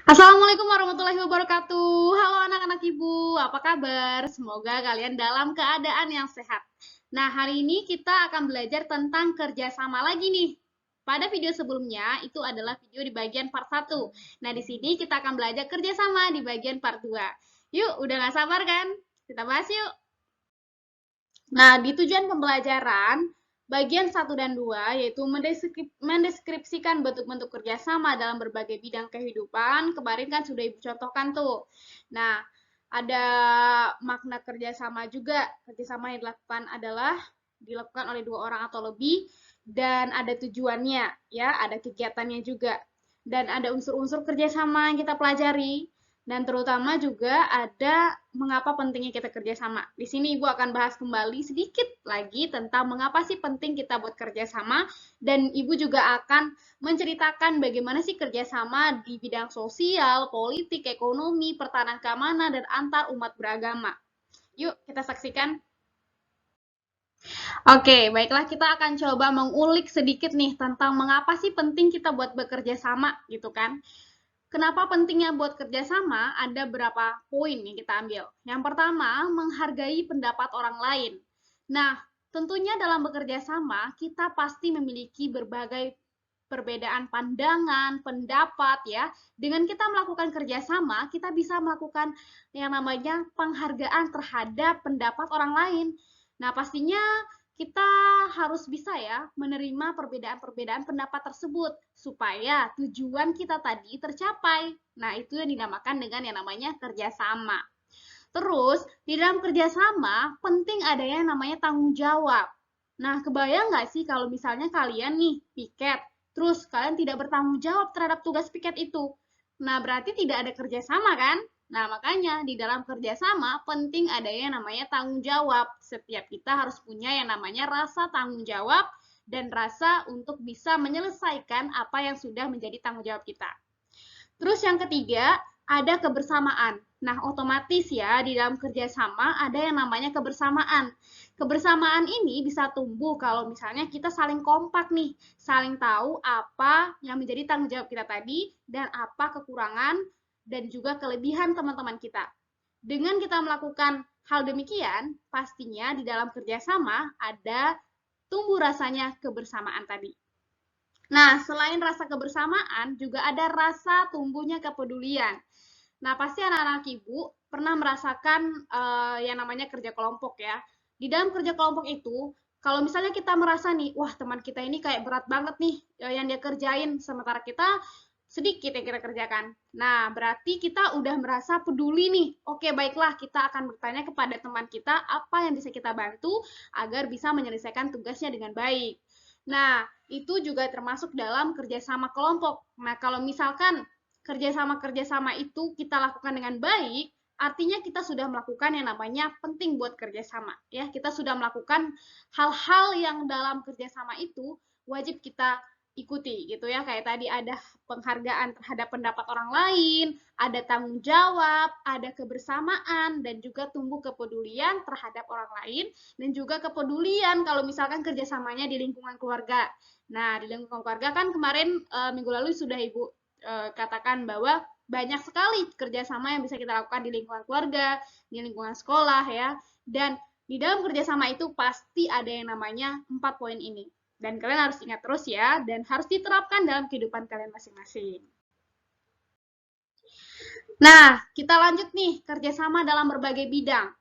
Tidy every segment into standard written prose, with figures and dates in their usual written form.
Assalamualaikum warahmatullahi wabarakatuh. Halo anak-anak ibu, apa kabar? Semoga kalian dalam keadaan yang sehat. Nah, hari ini kita akan belajar tentang kerjasama lagi nih. Pada video sebelumnya, itu adalah video di bagian part 1. Nah, di sini kita akan belajar kerjasama di bagian part 2. Yuk, udah gak sabar kan? Kita bahas yuk. Nah, di tujuan pembelajaran, bagian 1 dan 2 yaitu mendeskripsikan bentuk-bentuk kerjasama dalam berbagai bidang kehidupan. Kemarin kan sudah Ibu contohkan tuh. Nah, ada makna kerjasama juga. Kerjasama yang dilakukan oleh 2 orang atau lebih, dan ada tujuannya, ya, ada kegiatannya juga. Dan ada unsur-unsur kerjasama yang kita pelajari. Dan terutama juga ada mengapa pentingnya kita kerjasama. Di sini Ibu akan bahas kembali sedikit lagi tentang mengapa sih penting kita buat kerjasama, dan Ibu juga akan menceritakan bagaimana sih kerjasama di bidang sosial, politik, ekonomi, pertahanan keamanan, dan antar umat beragama. Yuk kita saksikan. Oke, baiklah, kita akan coba mengulik sedikit nih tentang mengapa sih penting kita buat bekerja sama gitu kan. Kenapa pentingnya buat kerjasama? Ada beberapa poin yang kita ambil. Yang pertama, menghargai pendapat orang lain. Nah, tentunya dalam bekerja sama, kita pasti memiliki berbagai perbedaan pandangan, pendapat ya. Dengan kita melakukan kerjasama, kita bisa melakukan yang namanya penghargaan terhadap pendapat orang lain. Nah, pastinya kita harus bisa ya menerima perbedaan-perbedaan pendapat tersebut supaya tujuan kita tadi tercapai. Nah, itu yang dinamakan dengan yang namanya kerjasama. Terus, di dalam kerjasama penting adanya yang namanya tanggung jawab. Nah, kebayang nggak sih kalau misalnya kalian nih piket, terus kalian tidak bertanggung jawab terhadap tugas piket itu? Nah, berarti tidak ada kerjasama kan? Nah, makanya di dalam kerjasama penting adanya yang namanya tanggung jawab. Setiap kita harus punya yang namanya rasa tanggung jawab dan rasa untuk bisa menyelesaikan apa yang sudah menjadi tanggung jawab kita. Terus yang ketiga, ada kebersamaan. Nah, otomatis ya, di dalam kerjasama ada yang namanya kebersamaan. Kebersamaan ini bisa tumbuh kalau misalnya kita saling kompak nih, saling tahu apa yang menjadi tanggung jawab kita tadi, dan apa kekurangan dan juga kelebihan teman-teman kita. Dengan kita melakukan hal demikian, pastinya di dalam kerjasama ada tumbuh rasanya kebersamaan tadi. Nah, selain rasa kebersamaan, juga ada rasa tumbuhnya kepedulian. Nah, pasti anak-anak ibu pernah merasakan yang namanya kerja kelompok ya. Di dalam kerja kelompok itu, kalau misalnya kita merasa nih, wah teman kita ini kayak berat banget nih yang dia kerjain, sementara kita sedikit yang kita kerjakan. Nah, berarti kita udah merasa peduli nih. Oke, baiklah, kita akan bertanya kepada teman kita apa yang bisa kita bantu agar bisa menyelesaikan tugasnya dengan baik. Nah, itu juga termasuk dalam kerjasama kelompok. Nah, kalau misalkan kerjasama-kerjasama itu kita lakukan dengan baik, artinya kita sudah melakukan yang namanya penting buat kerjasama. Ya, kita sudah melakukan hal-hal yang dalam kerjasama itu wajib kita ikuti gitu ya. Kayak tadi ada penghargaan terhadap pendapat orang lain, ada tanggung jawab, ada kebersamaan, dan juga tumbuh kepedulian terhadap orang lain, dan juga kepedulian kalau misalkan kerjasamanya di lingkungan keluarga. Nah, di lingkungan keluarga kan kemarin minggu lalu sudah Ibu katakan bahwa banyak sekali kerjasama yang bisa kita lakukan di lingkungan keluarga, di lingkungan sekolah ya, dan di dalam kerjasama itu pasti ada yang namanya 4 poin ini. Dan kalian harus ingat terus ya, dan harus diterapkan dalam kehidupan kalian masing-masing. Nah, kita lanjut nih, kerjasama dalam berbagai bidang.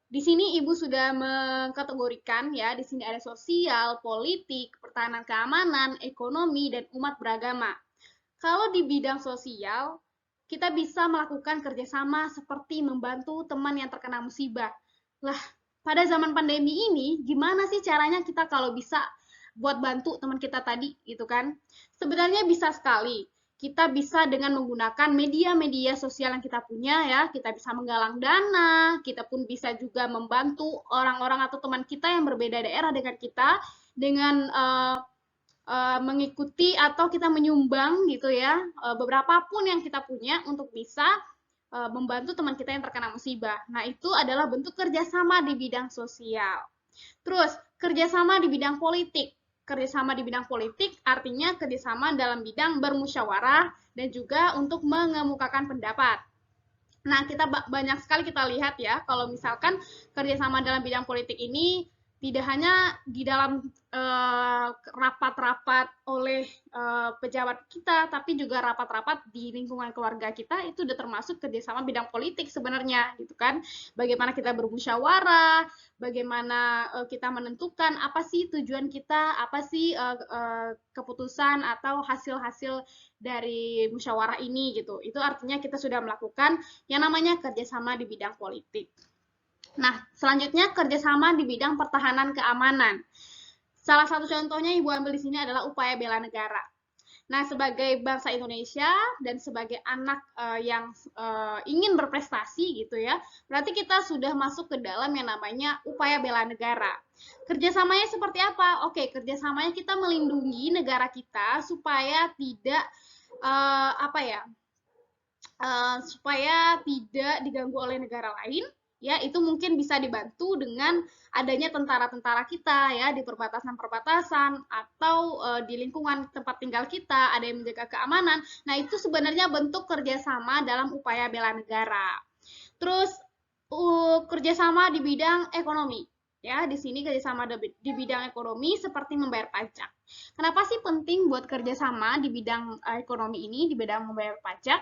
Di sini Ibu sudah mengkategorikan ya, di sini ada sosial, politik, pertahanan keamanan, ekonomi, dan umat beragama. Kalau di bidang sosial, kita bisa melakukan kerjasama seperti membantu teman yang terkena musibah. Lah, pada zaman pandemi ini, gimana sih caranya kita kalau bisa buat bantu teman kita tadi, gitu kan? Sebenarnya bisa sekali. Kita bisa dengan menggunakan media-media sosial yang kita punya ya, kita bisa menggalang dana, kita pun bisa juga membantu orang-orang atau teman kita yang berbeda daerah dengan kita dengan mengikuti atau kita menyumbang gitu ya beberapa pun yang kita punya untuk bisa membantu teman kita yang terkena musibah. Nah, itu adalah bentuk kerjasama di bidang sosial. Terus, kerjasama di bidang politik. Kerjasama di bidang politik artinya kerjasama dalam bidang bermusyawarah dan juga untuk mengemukakan pendapat. Nah, banyak sekali kita lihat ya, kalau misalkan kerjasama dalam bidang politik ini tidak hanya di dalam rapat-rapat oleh pejabat kita, tapi juga rapat-rapat di lingkungan keluarga kita itu udah termasuk kerjasama bidang politik sebenarnya, gitu kan? Bagaimana kita bermusyawarah, bagaimana kita menentukan apa sih tujuan kita, apa sih keputusan atau hasil-hasil dari musyawarah ini gitu. Itu artinya kita sudah melakukan yang namanya kerjasama di bidang politik. Nah, selanjutnya kerjasama di bidang pertahanan keamanan. Salah satu contohnya Ibu ambil di sini adalah upaya bela negara. Nah, sebagai bangsa Indonesia dan sebagai anak yang ingin berprestasi gitu ya, berarti kita sudah masuk ke dalam yang namanya upaya bela negara. Kerjasamanya seperti apa? Oke, kerjasamanya kita melindungi negara kita supaya tidak supaya tidak diganggu oleh negara lain, ya itu mungkin bisa dibantu dengan adanya tentara-tentara kita ya di perbatasan-perbatasan atau di lingkungan tempat tinggal kita ada yang menjaga keamanan. Nah itu sebenarnya bentuk kerjasama dalam upaya bela negara. Terus kerjasama di bidang ekonomi. Ya, di sini kerjasama di bidang ekonomi seperti membayar pajak. Kenapa sih penting buat kerjasama di bidang ekonomi ini, di bidang membayar pajak?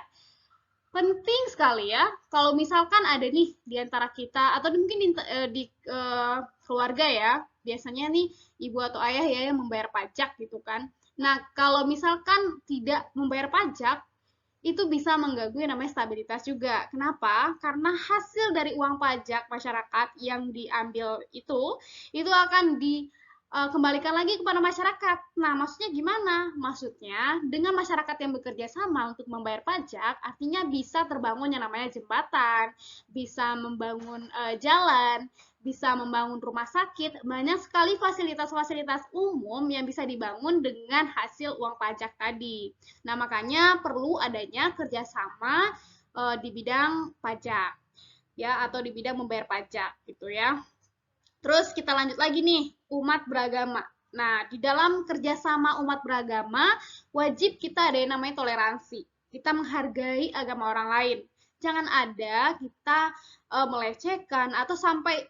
Penting sekali ya, kalau misalkan ada nih di antara kita, atau mungkin di keluarga ya, biasanya nih ibu atau ayah ya yang membayar pajak gitu kan. Nah, kalau misalkan tidak membayar pajak, itu bisa mengganggu yang namanya stabilitas juga. Kenapa? Karena hasil dari uang pajak masyarakat yang diambil itu akan kembalikan lagi kepada masyarakat. Nah, maksudnya gimana? Maksudnya, dengan masyarakat yang bekerja sama untuk membayar pajak, artinya bisa terbangun yang namanya jembatan, bisa membangun jalan, bisa membangun rumah sakit, banyak sekali fasilitas-fasilitas umum yang bisa dibangun dengan hasil uang pajak tadi. Nah, makanya perlu adanya kerjasama di bidang pajak, ya, atau di bidang membayar pajak, gitu ya. Terus kita lanjut lagi nih, umat beragama. Nah, di dalam kerjasama umat beragama, wajib kita ada yang namanya toleransi. Kita menghargai agama orang lain. Jangan ada kita melecehkan atau sampai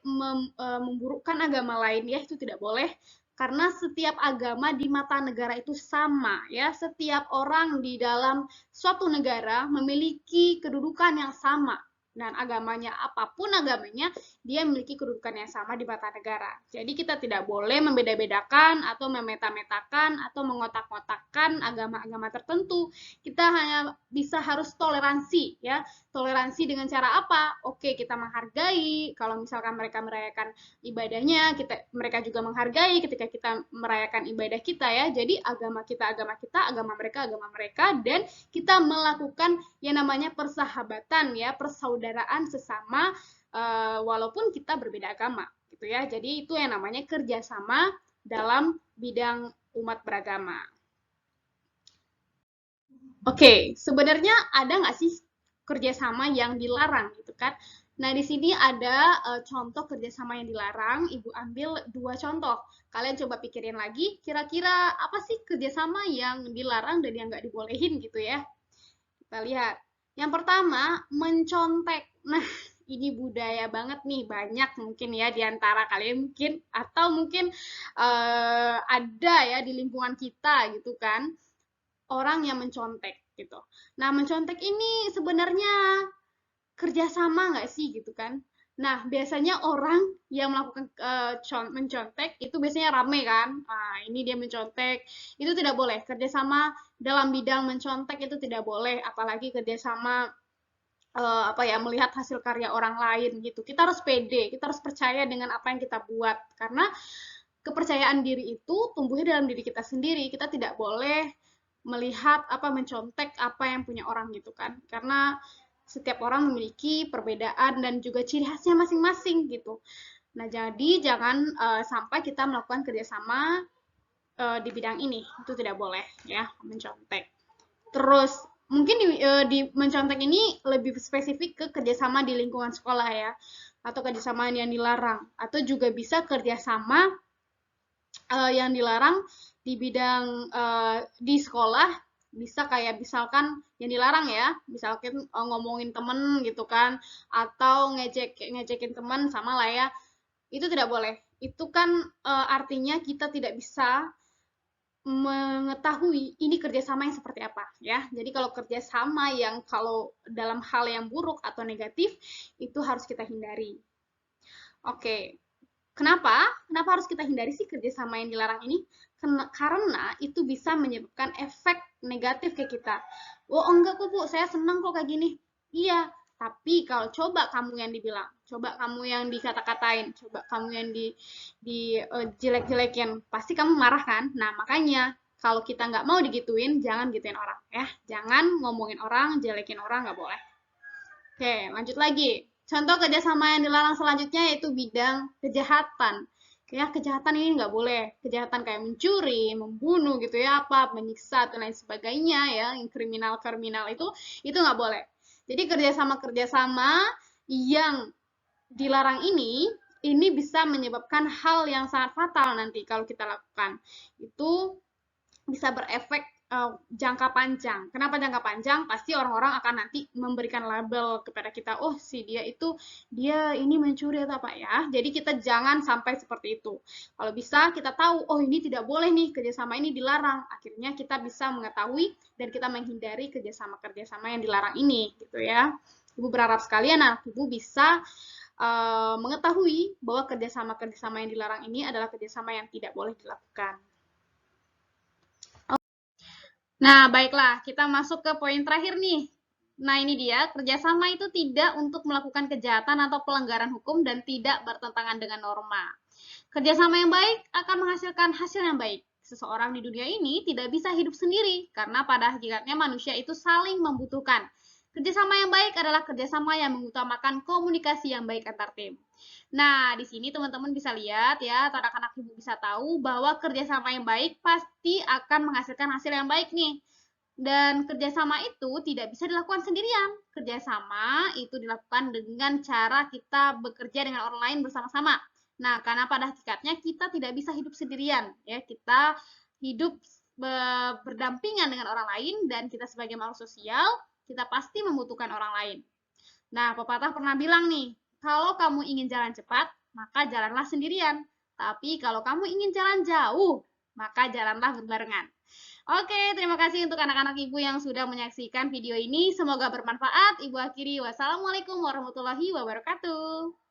memburukkan agama lain ya, itu tidak boleh. Karena setiap agama di mata negara itu sama ya. Setiap orang di dalam suatu negara memiliki kedudukan yang sama. Dan agamanya, apapun agamanya, dia memiliki kedudukan yang sama di mata negara. Jadi kita tidak boleh membeda-bedakan atau memeta-metakan atau mengotak-ngotakkan agama-agama tertentu. Kita hanya harus toleransi ya. Toleransi dengan cara apa? Oke, kita menghargai kalau misalkan mereka merayakan ibadahnya, mereka juga menghargai ketika kita merayakan ibadah kita ya. Jadi agama kita, agama mereka, dan kita melakukan yang namanya persahabatan ya, persaudaraan sesama walaupun kita berbeda agama gitu ya. Jadi itu yang namanya kerjasama dalam bidang umat beragama. Oke, sebenarnya ada nggak sih kerjasama yang dilarang gitu kan? Nah, di sini ada contoh kerjasama yang dilarang. Ibu ambil 2 contoh. Kalian coba pikirin lagi, kira-kira apa sih kerjasama yang dilarang dan yang nggak dibolehin gitu ya? Kita lihat. Yang pertama, mencontek. Nah, ini budaya banget nih, banyak mungkin ya di antara kalian mungkin, atau mungkin ada ya di lingkungan kita gitu kan, orang yang mencontek gitu. Nah, mencontek ini sebenarnya kerjasama nggak sih gitu kan? Nah, biasanya orang yang melakukan mencontek itu biasanya rame kan? Nah, ini dia mencontek, itu tidak boleh. Kerjasama dalam bidang mencontek itu tidak boleh, apalagi kerjasama melihat hasil karya orang lain gitu. Kita harus pede, kita harus percaya dengan apa yang kita buat, karena kepercayaan diri itu tumbuhnya dalam diri kita sendiri. Kita tidak boleh melihat mencontek apa yang punya orang gitu kan, karena setiap orang memiliki perbedaan dan juga ciri khasnya masing-masing gitu. Nah, jadi jangan sampai kita melakukan kerjasama di bidang ini, itu tidak boleh ya, mencontek. Terus mungkin di mencontek ini lebih spesifik ke kerjasama di lingkungan sekolah ya, atau kerjasama yang dilarang, atau juga bisa kerjasama yang dilarang di bidang di sekolah Bisa kayak misalkan yang dilarang ya, misalkan ngomongin temen gitu kan, atau ngejekin temen sama lah ya, itu tidak boleh. Itu kan artinya kita tidak bisa mengetahui ini kerjasama yang seperti apa ya. Jadi kalau kerjasama yang kalau dalam hal yang buruk atau negatif itu harus kita hindari. Oke, kenapa? Kenapa harus kita hindari sih kerjasama yang dilarang ini? Karena itu bisa menyebabkan efek negatif ke kita. Oh enggak kok Bu, saya senang kok kayak gini. Iya, tapi kalau coba kamu yang dibilang, coba kamu yang dikata-katain, coba kamu yang jelek-jelekin, pasti kamu marah kan? Nah makanya kalau kita nggak mau digituin, jangan gituin orang ya. Jangan ngomongin orang, jelekin orang, nggak boleh. Oke, lanjut lagi. Contoh kerjasama yang dilarang selanjutnya yaitu bidang kejahatan. Ya, kejahatan ini nggak boleh. Kejahatan kayak mencuri, membunuh gitu ya, apa, menyiksa, dan lain sebagainya ya, yang kriminal-kriminal itu nggak boleh. Jadi kerjasama-kerjasama yang dilarang ini bisa menyebabkan hal yang sangat fatal nanti kalau kita lakukan. Itu bisa berefek jangka panjang. Kenapa jangka panjang? Pasti orang-orang akan nanti memberikan label kepada kita, oh si dia ini mencuri atau apa ya. Jadi kita jangan sampai seperti itu. Kalau bisa kita tahu, oh ini tidak boleh nih, kerjasama ini dilarang. Akhirnya kita bisa mengetahui dan kita menghindari kerjasama-kerjasama yang dilarang ini, gitu ya. Ibu berharap sekalian anak ibu bisa mengetahui bahwa kerjasama-kerjasama yang dilarang ini adalah kerjasama yang tidak boleh dilakukan. Nah, baiklah, kita masuk ke poin terakhir nih. Nah, ini dia, kerjasama itu tidak untuk melakukan kejahatan atau pelanggaran hukum dan tidak bertentangan dengan norma. Kerjasama yang baik akan menghasilkan hasil yang baik. Seseorang di dunia ini tidak bisa hidup sendiri, karena pada hakikatnya manusia itu saling membutuhkan. Kerjasama yang baik adalah kerjasama yang mengutamakan komunikasi yang baik antar tim. Nah, di sini teman-teman bisa lihat ya, atau anak-anak ibu bisa tahu bahwa kerjasama yang baik pasti akan menghasilkan hasil yang baik nih. Dan kerjasama itu tidak bisa dilakukan sendirian. Kerjasama itu dilakukan dengan cara kita bekerja dengan orang lain bersama-sama. Nah, karena pada hakikatnya kita tidak bisa hidup sendirian, ya. Kita hidup berdampingan dengan orang lain dan kita sebagai makhluk sosial, kita pasti membutuhkan orang lain. Nah, pepatah pernah bilang nih, kalau kamu ingin jalan cepat, maka jalanlah sendirian. Tapi kalau kamu ingin jalan jauh, maka jalanlah berbarengan. Oke, terima kasih untuk anak-anak ibu yang sudah menyaksikan video ini. Semoga bermanfaat. Ibu akhiri, wassalamualaikum warahmatullahi wabarakatuh.